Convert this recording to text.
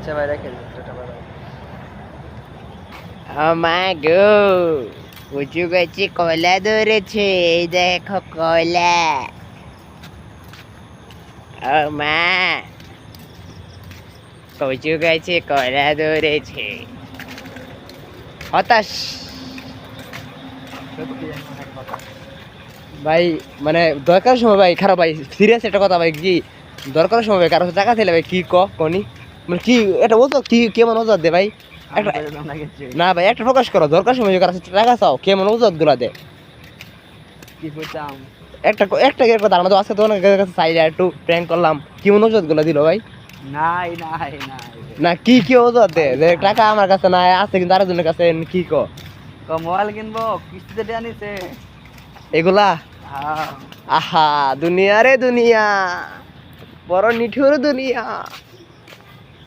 আচ্ছা ভাই রেখে দিন টাটা বাই বাই। ও মা গো, কচু গাছে কলা ধরেছে, এই দেখো কলা। ও মা, কচু গাছে কলা ধরেছে। হতাশ সত্যি অনেক কথা। ভাই, মানে দরকারের সময় ভাই খারাপ ভাই, সিরিয়াস একটা কথা ভাই, কি দরকারের সময় ভাই কারো টাকা চাইলে ভাই কি কনি, মানে কি এটা বলতো, কি কেমন ওজাত দে ভাই একটা, না ভাই একটা প্রকাশ করো, দরকার সময় কারো টাকা চাও কেমন ওজাত গুলা দে। কি করতাম একটা একটা একটা দাঁড়ানো, আজকে তো অনেক কাছে চাইলে একটু প্র্যাঙ্ক করলাম, কেমন ওজাত গুলা দিল ভাই। নাই নাই নাই না কি কি ওজাত দে, যে টাকা আমার কাছে নাই আছে কিন্তু আরেকজনের কাছে, কি মোবাইল কিনবো কিস্তিতে দেয়া নিছে এগুলা। হ্যাঁ আহা দুনিয়া রে দুনিয়া, বড় নিঠুর দুনিয়া।